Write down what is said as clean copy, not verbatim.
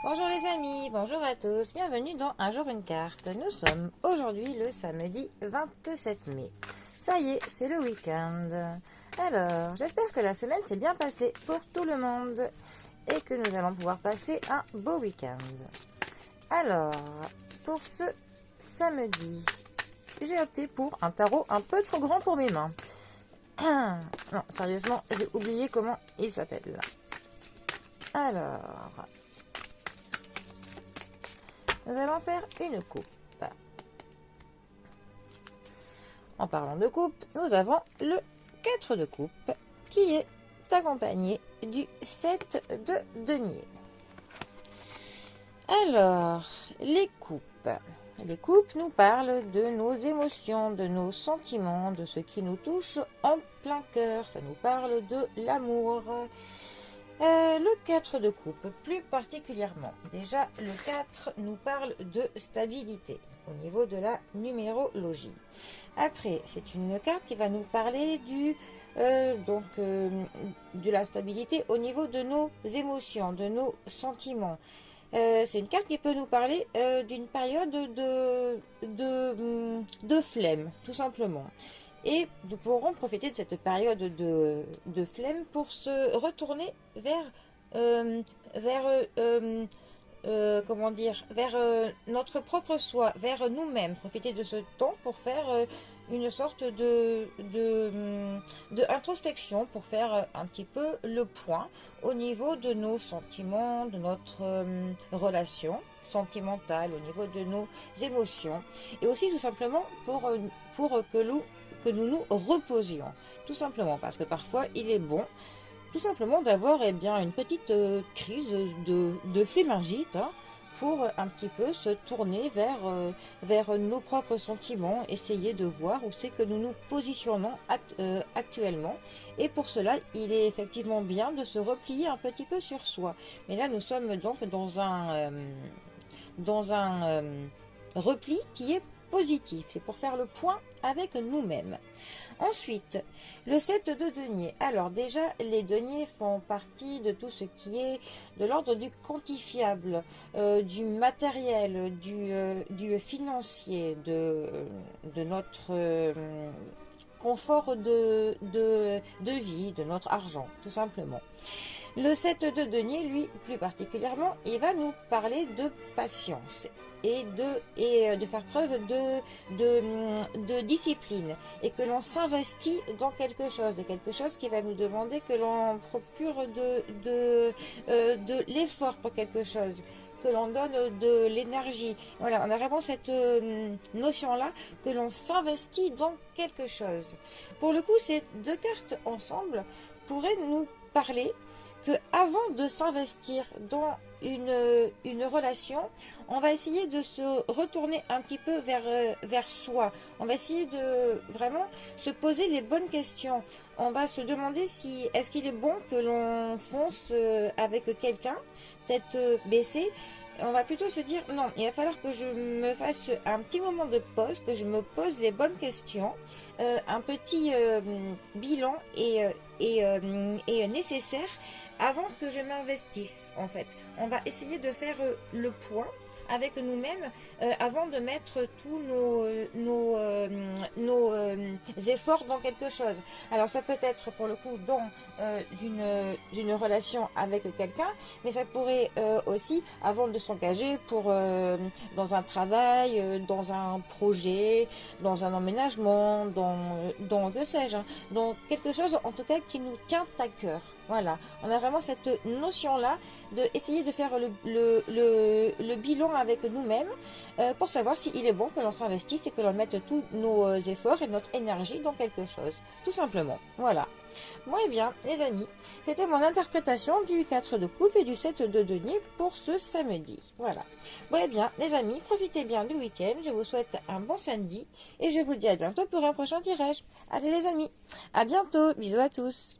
Bonjour les amis, bonjour à tous, bienvenue dans Un jour une carte. Nous sommes aujourd'hui le samedi 27 mai. Ça y est, c'est le week-end. Alors, j'espère que la semaine s'est bien passée pour tout le monde et que nous allons pouvoir passer un beau week-end. Alors, pour ce samedi, j'ai opté pour un tarot un peu trop grand pour mes mains. Non, sérieusement, j'ai oublié comment il s'appelle. Alors, nous allons faire une coupe. En parlant de coupe, nous avons le 4 de coupe qui est accompagné du 7 de denier. Alors, les coupes. Les coupes nous parlent de nos émotions, de nos sentiments, de ce qui nous touche en plein cœur. Ça nous parle de l'amour. Le 4 de coupe, plus particulièrement. Déjà, le 4 nous parle de stabilité au niveau de la numérologie. Après, c'est une carte qui va nous parler de la stabilité au niveau de nos émotions, de nos sentiments. C'est une carte qui peut nous parler d'une période de flemme, tout simplement. Et nous pourrons profiter de cette période de flemme pour se retourner vers notre propre soi, vers nous-mêmes. Profiter de ce temps pour faire une sorte de introspection, pour faire un petit peu le point au niveau de nos sentiments, de notre relation sentimentale, au niveau de nos émotions. Et aussi tout simplement pour que nous nous reposions. Tout simplement parce que parfois il est bon tout simplement d'avoir une petite crise de flémingite pour un petit peu se tourner vers nos propres sentiments, essayer de voir où c'est que nous nous positionnons actuellement. Et pour cela, il est effectivement bien de se replier un petit peu sur soi. Mais là, nous sommes donc dans un repli qui est positif. C'est pour faire le point avec nous-mêmes. Ensuite, le 7 de denier. Alors déjà, les deniers font partie de tout ce qui est de l'ordre du quantifiable, du matériel, du financier, de notre confort de vie, de notre argent, tout simplement. Le 7 de denier, lui, plus particulièrement, il va nous parler de patience et de faire preuve de discipline, et que l'on s'investit dans quelque chose qui va nous demander que l'on procure de l'effort pour quelque chose, que l'on donne de l'énergie. Voilà, on a vraiment cette notion-là, que l'on s'investit dans quelque chose. Pour le coup, ces deux cartes ensemble pourraient nous parler que avant de s'investir dans une relation, on va essayer de se retourner un petit peu vers soi. On va essayer de vraiment se poser les bonnes questions. On va se demander si est-ce qu'il est bon que l'on fonce avec quelqu'un, tête baissée. On va plutôt se dire non, il va falloir que je me fasse un petit moment de pause, que je me pose les bonnes questions. Un petit bilan est nécessaire avant que je m'investisse. En fait, on va essayer de faire le point avec nous-mêmes avant de mettre tous nos efforts dans quelque chose. Alors ça peut être pour le coup dans une relation avec quelqu'un, mais ça pourrait aussi, avant de s'engager dans un travail, dans un projet, dans un emménagement, dans que sais-je, dans quelque chose en tout cas qui nous tient à cœur. Voilà, on a vraiment cette notion-là d'essayer de faire le bilan avec nous-mêmes pour savoir s'il est bon que l'on s'investisse et que l'on mette tous nos efforts et notre énergie dans quelque chose, tout simplement. Voilà. Bon, et bien, les amis, c'était mon interprétation du 4 de coupe et du 7 de denier pour ce samedi. Voilà. Bon, et bien, les amis, profitez bien du week-end. Je vous souhaite un bon samedi et je vous dis à bientôt pour un prochain tirage. Allez, les amis, à bientôt. Bisous à tous.